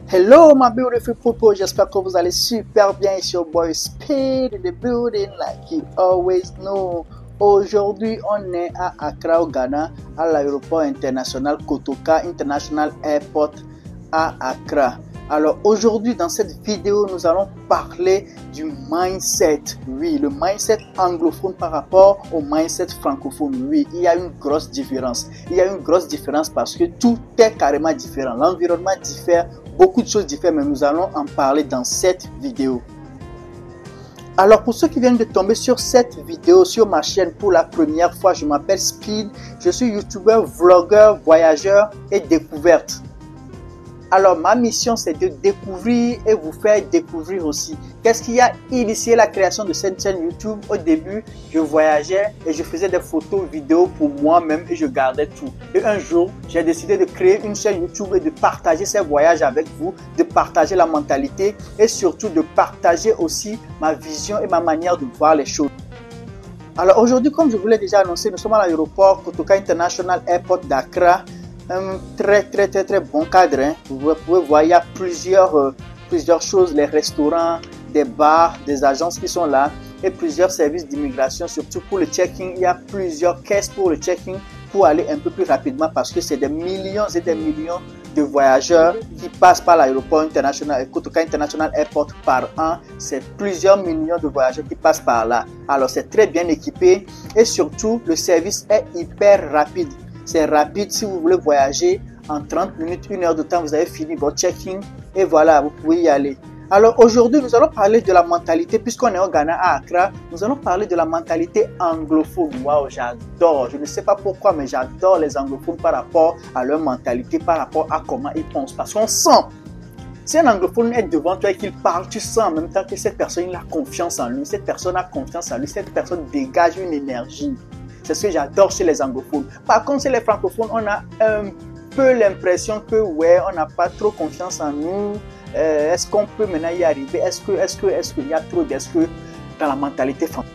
Hello my beautiful people, j'espère que vous allez super bien. It's your boy Speed in the building like you always know. Aujourd'hui on est à Accra au Ghana, à l'aéroport international Kotoka International Airport à Accra. Alors aujourd'hui dans cette vidéo nous allons parler du mindset. Oui, le mindset anglophone par rapport au mindset francophone. Oui, il y a une grosse différence. Il y a une grosse différence parce que tout est carrément différent. L'environnement diffère, beaucoup de choses diffèrent, mais nous allons en parler dans cette vidéo. Alors pour ceux qui viennent de tomber sur cette vidéo sur ma chaîne pour la première fois, je m'appelle Speed, je suis youtubeur, vlogueur, voyageur et découverte. Alors ma mission c'est de découvrir et vous faire découvrir aussi. Qu'est-ce qui a initié la création de cette chaîne YouTube? Au début, je voyageais et je faisais des photos, vidéos pour moi-même et je gardais tout. Et un jour, j'ai décidé de créer une chaîne YouTube et de partager ces voyages avec vous, de partager la mentalité et surtout de partager aussi ma vision et ma manière de voir les choses. Alors aujourd'hui, comme je vous l'ai déjà annoncé, nous sommes à l'aéroport Kotoka International Airport d'Accra. Un très bon cadre, hein. Vous pouvez voir, il y a plusieurs choses, les restaurants, des bars, des agences qui sont là et plusieurs services d'immigration, surtout pour le check-in. Il y a plusieurs caisses pour le check-in pour aller un peu plus rapidement parce que c'est des millions et des millions de voyageurs qui passent par l'aéroport international, Kotoka International Airport par an. C'est plusieurs millions de voyageurs qui passent par là. Alors c'est très bien équipé et surtout le service est hyper rapide. C'est rapide, si vous voulez voyager en 30 minutes, 1 heure de temps, vous avez fini votre check-in et voilà, vous pouvez y aller. Alors aujourd'hui, nous allons parler de la mentalité, puisqu'on est au Ghana à Accra, nous allons parler de la mentalité anglophone. Waouh, j'adore, je ne sais pas pourquoi, mais j'adore les anglophones par rapport à leur mentalité, par rapport à comment ils pensent, parce qu'on sent. Si un anglophone est devant toi et qu'il parle, tu sens en même temps que cette personne il a confiance en lui, cette personne a confiance en lui, cette personne dégage une énergie. C'est ce que j'adore chez les anglophones. Par contre, chez les francophones, on a un peu l'impression que ouais, on n'a pas trop confiance en nous. Est-ce qu'on peut maintenant y arriver? Est-ce qu'il y a trop d'est-ce que dans la mentalité française?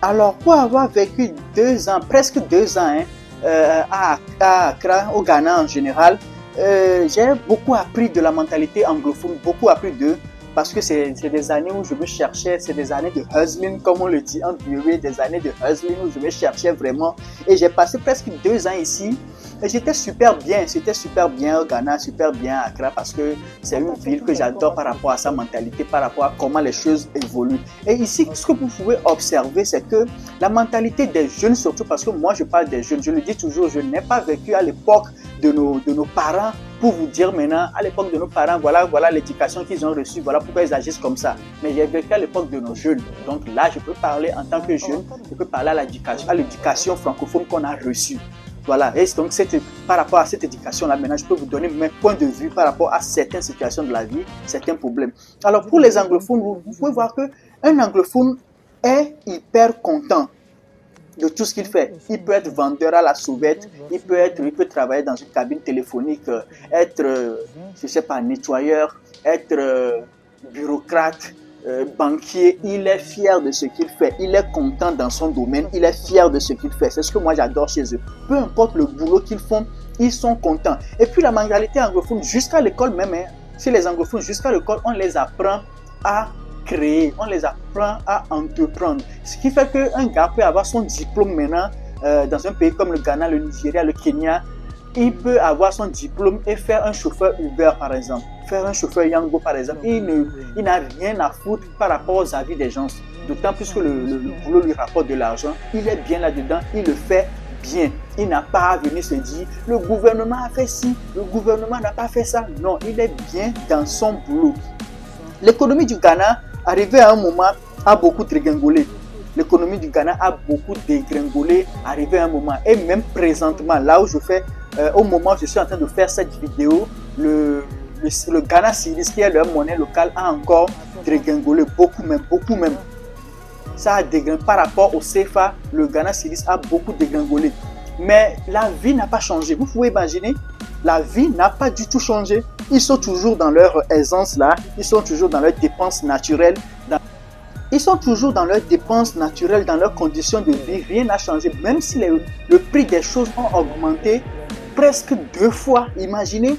Alors, pour avoir vécu 2 ans, presque 2 ans à Accra, au Ghana en général, j'ai beaucoup appris de la mentalité anglophone, beaucoup appris d'eux. Parce que c'est des années où je me cherchais, c'est des années de hustling, comme on le dit en durée, des années de hustling où je me cherchais vraiment. Et j'ai passé presque 2 ans ici. Et j'étais super bien au Ghana, super bien à Accra parce que c'est une ville que j'adore par rapport à sa mentalité, par rapport à comment les choses évoluent. Et ici, ce que vous pouvez observer, c'est que la mentalité des jeunes, surtout parce que moi je parle des jeunes, je le dis toujours, je n'ai pas vécu à l'époque de nos parents pour vous dire maintenant, à l'époque de nos parents, voilà l'éducation qu'ils ont reçue, voilà pourquoi ils agissent comme ça. Mais j'ai vécu à l'époque de nos jeunes. Donc là, je peux parler en tant que jeune, je peux parler à l'éducation francophone qu'on a reçue. Voilà, et donc par rapport à cette éducation-là, maintenant, je peux vous donner mes points de vue par rapport à certaines situations de la vie, certains problèmes. Alors, pour les anglophones, vous pouvez voir qu'un anglophone est hyper content de tout ce qu'il fait. Il peut être vendeur à la sauvette, il peut travailler dans une cabine téléphonique, être, je sais pas, nettoyeur, être bureaucrate, banquier. Il est fier de ce qu'il fait, il est content dans son domaine, il est fier de ce qu'il fait. C'est ce que moi j'adore chez eux. Peu importe le boulot qu'ils font, ils sont contents. Et puis la mentalité anglophone, jusqu'à l'école même, chez les anglophones, jusqu'à l'école, on les apprend à créer, on les apprend à entreprendre. Ce qui fait qu'un gars peut avoir son diplôme maintenant dans un pays comme le Ghana, le Nigeria, le Kenya. Il peut avoir son diplôme et faire un chauffeur Uber par exemple, faire un chauffeur Yango par exemple. Il n'a rien à foutre par rapport aux avis des gens. D'autant plus que le boulot lui rapporte de l'argent. Il est bien là-dedans, il le fait bien. Il n'a pas à venir se dire le gouvernement a fait ci, le gouvernement n'a pas fait ça. Non, il est bien dans son boulot. L'économie du Ghana, arrivé à un moment, a beaucoup dégringolé. L'économie du Ghana a beaucoup dégringolé, arrivé à un moment. Et même présentement, là où je fais, au moment où je suis en train de faire cette vidéo, le Ghana Cedis, qui est leur monnaie locale, a encore dégringolé, beaucoup même. Ça a dégringolé par rapport au CFA, le Ghana Cedis a beaucoup dégringolé. Mais la vie n'a pas changé. Vous pouvez imaginer, la vie n'a pas du tout changé. Ils sont toujours dans leur aisance là, ils sont toujours dans leurs dépenses naturelles. Ils sont toujours dans leurs dépenses naturelles, dans leurs conditions de vie. Rien n'a changé. Même si le prix des choses ont augmenté presque 2 fois. Imaginez,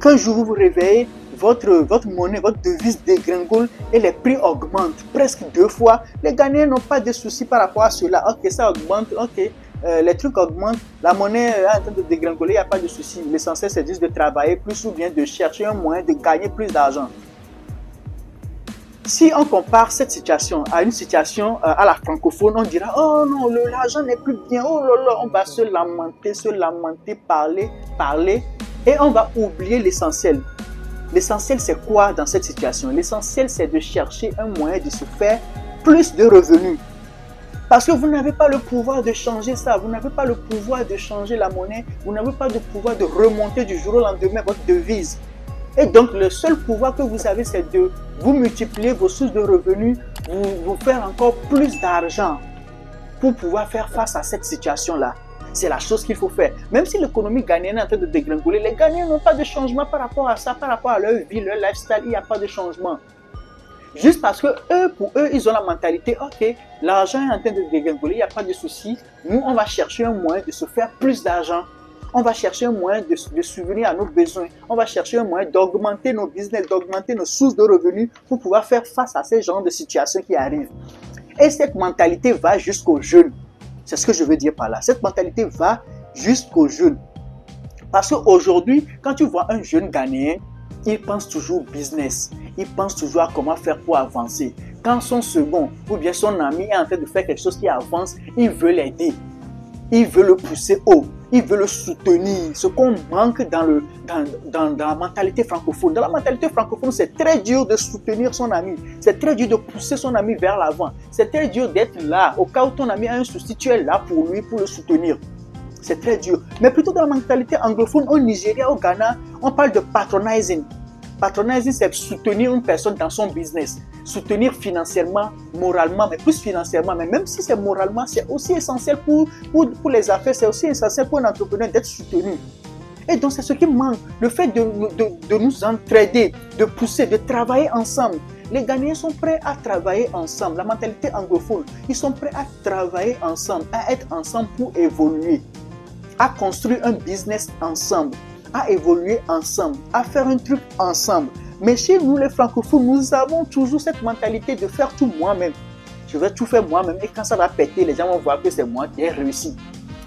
qu'un jour vous vous réveillez, votre monnaie, votre devise dégringole et les prix augmentent presque 2 fois. Les Ghanéens n'ont pas de soucis par rapport à cela. Ok, ça augmente, ok, les trucs augmentent, la monnaie est en train de dégringoler, il n'y a pas de souci. L'essentiel, c'est juste de travailler plus ou bien de chercher un moyen de gagner plus d'argent. Si on compare cette situation à une situation à la francophone, on dira « Oh non, l'argent n'est plus bien, oh là là », on va se lamenter, parler et on va oublier l'essentiel. L'essentiel, c'est quoi dans cette situation? L'essentiel, c'est de chercher un moyen de se faire plus de revenus. Parce que vous n'avez pas le pouvoir de changer ça, vous n'avez pas le pouvoir de changer la monnaie, vous n'avez pas le pouvoir de remonter du jour au lendemain votre devise. Et donc, le seul pouvoir que vous avez, c'est de vous multiplier vos sources de revenus, vous faire encore plus d'argent pour pouvoir faire face à cette situation-là. C'est la chose qu'il faut faire. Même si l'économie ghanéenne est en train de dégringoler, les Ghanéens n'ont pas de changement par rapport à ça, par rapport à leur vie, leur lifestyle, il n'y a pas de changement. Juste parce que pour eux, ils ont la mentalité, ok, l'argent est en train de dégringoler, il n'y a pas de souci. Nous, on va chercher un moyen de se faire plus d'argent. On va chercher un moyen de subvenir à nos besoins. On va chercher un moyen d'augmenter nos business, d'augmenter nos sources de revenus pour pouvoir faire face à ces genres de situations qui arrivent. Et cette mentalité va jusqu'aux jeunes. C'est ce que je veux dire par là. Cette mentalité va jusqu'aux jeunes. Parce qu'aujourd'hui, quand tu vois un jeune Ghanéen, il pense toujours business. Il pense toujours à comment faire pour avancer. Quand son second ou bien son ami est en train de faire quelque chose qui avance, il veut l'aider. Il veut le pousser haut. Il veut le soutenir. Ce qu'on manque dans la mentalité francophone. Dans la mentalité francophone, c'est très dur de soutenir son ami. C'est très dur de pousser son ami vers l'avant. C'est très dur d'être là. Au cas où ton ami a un souci, tu es là pour lui, pour le soutenir. C'est très dur. Mais plutôt dans la mentalité anglophone, au Nigeria, au Ghana, on parle de patronizing. Patronizing, c'est soutenir une personne dans son business. Soutenir financièrement, moralement, mais plus financièrement. Mais même si c'est moralement, c'est aussi essentiel pour les affaires, c'est aussi essentiel pour un entrepreneur d'être soutenu. Et donc, c'est ce qui manque. Le fait de nous entraider, de pousser, de travailler ensemble. Les Ghanéens sont prêts à travailler ensemble. La mentalité anglophone, ils sont prêts à travailler ensemble, à être ensemble pour évoluer, à construire un business ensemble, à évoluer ensemble, à faire un truc ensemble. Mais chez nous, les francophones, nous avons toujours cette mentalité de faire tout moi-même. Je vais tout faire moi-même et quand ça va péter, les gens vont voir que c'est moi qui ai réussi.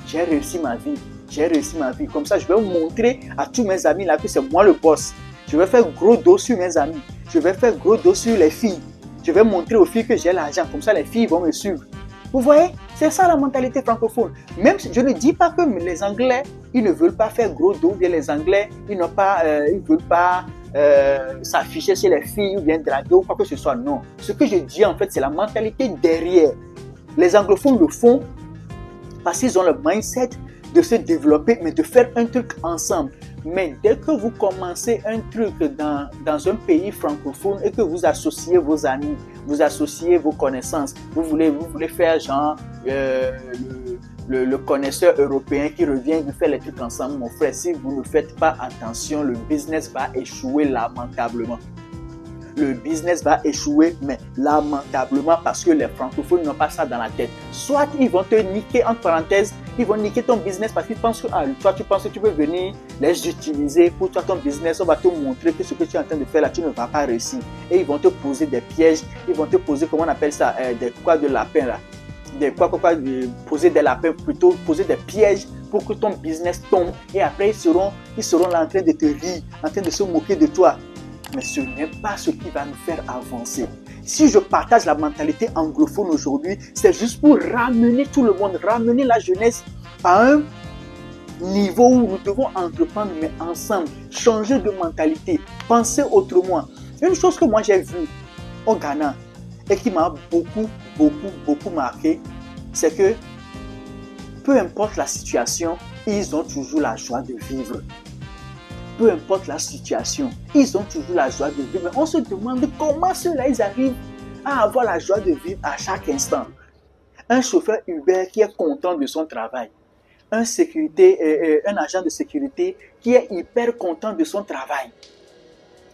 J'ai réussi ma vie. J'ai réussi ma vie. Comme ça, je vais montrer à tous mes amis là que c'est moi le boss. Je vais faire gros dos sur mes amis. Je vais faire gros dos sur les filles. Je vais montrer aux filles que j'ai l'argent. Comme ça, les filles vont me suivre. Vous voyez, c'est ça la mentalité francophone. Même si je ne dis pas que les Anglais, ils ne veulent pas faire gros dos, ou bien les Anglais, ils ne veulent pas s'afficher chez les filles ou bien draguer ou quoi que ce soit. Non. Ce que je dis en fait, c'est la mentalité derrière. Les anglophones le font parce qu'ils ont le mindset de se développer, mais de faire un truc ensemble. Mais dès que vous commencez un truc dans un pays francophone et que vous associez vos amis, vous associez vos connaissances, vous voulez faire genre le connaisseur européen qui revient, vous fait les trucs ensemble, mon frère, si vous ne faites pas attention, le business va échouer lamentablement. Le business va échouer, mais lamentablement, parce que les francophones n'ont pas ça dans la tête. Soit ils vont te niquer, entre parenthèses, ils vont niquer ton business parce qu'ils pensent que toi, tu penses que tu peux venir les utiliser pour toi, ton business. On va te montrer que ce que tu es en train de faire là, tu ne vas pas réussir. Et ils vont te poser des pièges, ils vont te poser, comment on appelle ça, des quoi de lapin là. Poser des lapins, plutôt poser des pièges pour que ton business tombe. Et après, ils seront là en train de te rire, en train de se moquer de toi. Mais ce n'est pas ce qui va nous faire avancer. Si je partage la mentalité anglophone aujourd'hui, c'est juste pour ramener tout le monde, ramener la jeunesse à un niveau où nous devons entreprendre, mais ensemble, changer de mentalité, penser autrement. Une chose que moi j'ai vue au Ghana et qui m'a beaucoup marqué, c'est que peu importe la situation, ils ont toujours la joie de vivre. Peu importe la situation, ils ont toujours la joie de vivre. Mais on se demande comment ceux-là, ils arrivent à avoir la joie de vivre à chaque instant. Un chauffeur Uber qui est content de son travail. Un agent de sécurité qui est hyper content de son travail.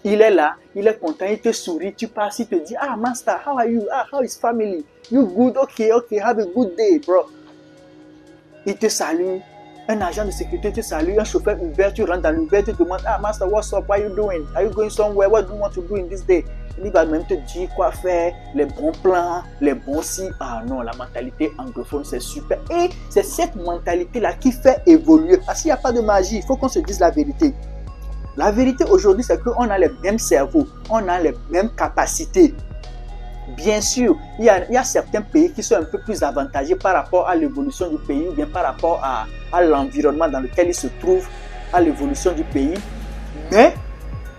Il est là, il est content, il te sourit, tu passes, il te dit, ah master, how are you? Ah, how is family? You good? Okay, have a good day, bro. Il te salue. Un agent de sécurité te salue, un chauffeur Uber, tu rentres dans l'Uber, tu te demandes, ah master, what's up, what are you doing? Are you going somewhere? What do you want to do in this day? Il va même te dire quoi faire, les bons plans, les bons si. Ah non, la mentalité anglophone, c'est super. Et c'est cette mentalité-là qui fait évoluer. Parce qu'il n'y a pas de magie, il faut qu'on se dise la vérité. La vérité aujourd'hui, c'est qu'on a les mêmes cerveaux, on a les mêmes capacités. Bien sûr, il y a certains pays qui sont un peu plus avantagés par rapport à l'évolution du pays ou bien par rapport à l'environnement dans lequel ils se trouvent, à l'évolution du pays. Mais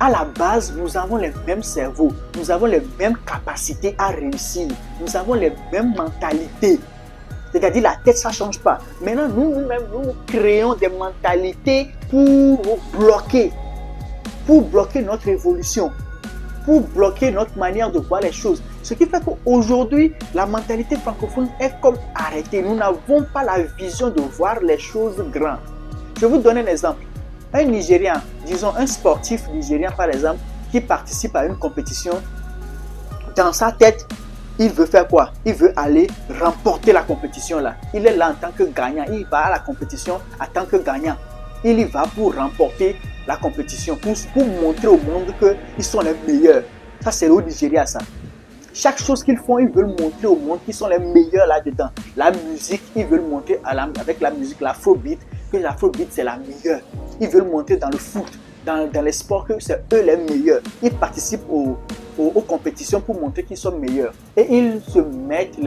à la base, nous avons les mêmes cerveaux, nous avons les mêmes capacités à réussir, nous avons les mêmes mentalités. C'est-à-dire la tête, ça ne change pas. Maintenant, nous-mêmes, nous créons des mentalités pour bloquer notre évolution, pour bloquer notre manière de voir les choses. Ce qui fait qu'aujourd'hui, la mentalité francophone est comme arrêtée. Nous n'avons pas la vision de voir les choses grandes. Je vais vous donner un exemple. Un Nigérian, disons un sportif nigérien par exemple, qui participe à une compétition, dans sa tête, il veut faire quoi? Il veut aller remporter la compétition là. Il est là en tant que gagnant. Il va à la compétition en tant que gagnant. Il y va pour remporter la compétition, pour montrer au monde qu'ils sont les meilleurs. Ça, c'est au Nigeria, ça. Chaque chose qu'ils font, ils veulent montrer au monde qu'ils sont les meilleurs là-dedans. La musique, ils veulent montrer avec la musique, l'afrobeat, que l'afrobeat, c'est la meilleure. Ils veulent montrer dans le foot, dans les sports, que c'est eux les meilleurs. Ils participent aux compétitions pour montrer qu'ils sont meilleurs. Et ils mettent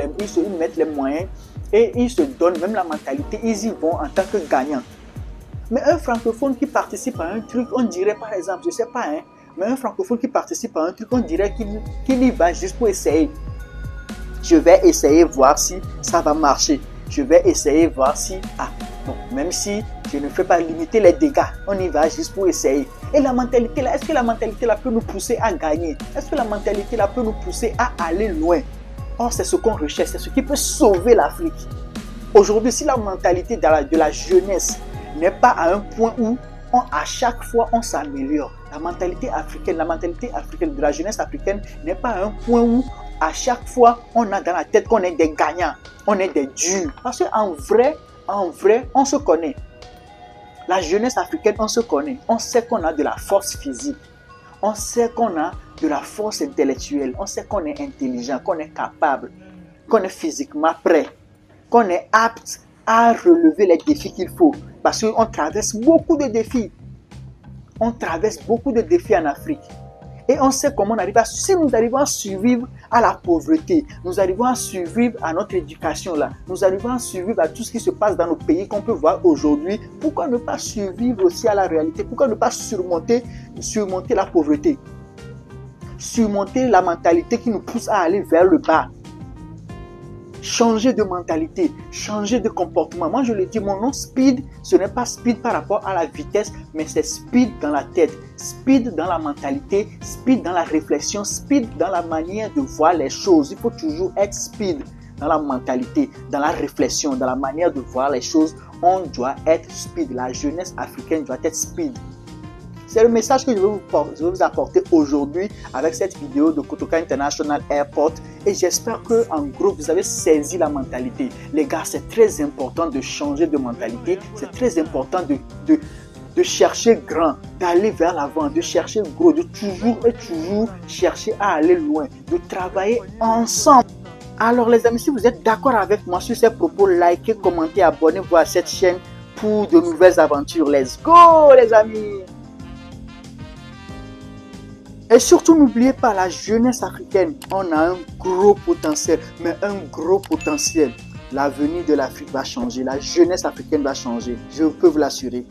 les moyens et ils se donnent même la mentalité. Ils y vont en tant que gagnants. Mais un francophone qui participe à un truc, on dirait par exemple, je ne sais pas, mais un francophone qui participe à un truc, on dirait qu'il y va juste pour essayer. Je vais essayer voir si ça va marcher. Je vais essayer voir si, même si je ne fais pas limiter les dégâts, on y va juste pour essayer. Et la mentalité là, est-ce que la mentalité là peut nous pousser à gagner? Est-ce que la mentalité là peut nous pousser à aller loin? Or, c'est ce qu'on recherche, c'est ce qui peut sauver l'Afrique. Aujourd'hui, si la mentalité de la jeunesse n'est pas à un point où à chaque fois on s'améliore, la mentalité africaine de la jeunesse africaine n'est pas à un point où à chaque fois on a dans la tête qu'on est des gagnants, on est des durs. Parce qu'en vrai, on se connaît. La jeunesse africaine, on se connaît. On sait qu'on a de la force physique. On sait qu'on a de la force intellectuelle. On sait qu'on est intelligent, qu'on est capable, qu'on est physiquement prêt, qu'on est apte à relever les défis qu'il faut. Parce qu'on traverse beaucoup de défis. On traverse beaucoup de défis en Afrique. Et on sait comment on arrive si nous arrivons à survivre à la pauvreté, nous arrivons à survivre à notre éducation là, nous arrivons à survivre à tout ce qui se passe dans nos pays qu'on peut voir aujourd'hui, pourquoi ne pas survivre aussi à la réalité? Pourquoi ne pas surmonter la pauvreté? Surmonter la mentalité qui nous pousse à aller vers le bas. Changer de mentalité, changer de comportement. Moi, je le dis, mon nom speed, ce n'est pas speed par rapport à la vitesse, mais c'est speed dans la tête, speed dans la mentalité, speed dans la réflexion, speed dans la manière de voir les choses. Il faut toujours être speed dans la mentalité, dans la réflexion, dans la manière de voir les choses. On doit être speed. La jeunesse africaine doit être speed. C'est le message que je vais vous apporter aujourd'hui avec cette vidéo de Kotoka International Airport. Et j'espère que, en gros, vous avez saisi la mentalité. Les gars, c'est très important de changer de mentalité. C'est très important de chercher grand, d'aller vers l'avant, de chercher gros, de toujours chercher à aller loin, de travailler ensemble. Alors les amis, si vous êtes d'accord avec moi sur ces propos, likez, commentez, abonnez-vous à cette chaîne pour de nouvelles aventures. Let's go les amis! Et surtout, n'oubliez pas, la jeunesse africaine, on a un gros potentiel, mais un gros potentiel. L'avenir de l'Afrique va changer, la jeunesse africaine va changer, je peux vous l'assurer.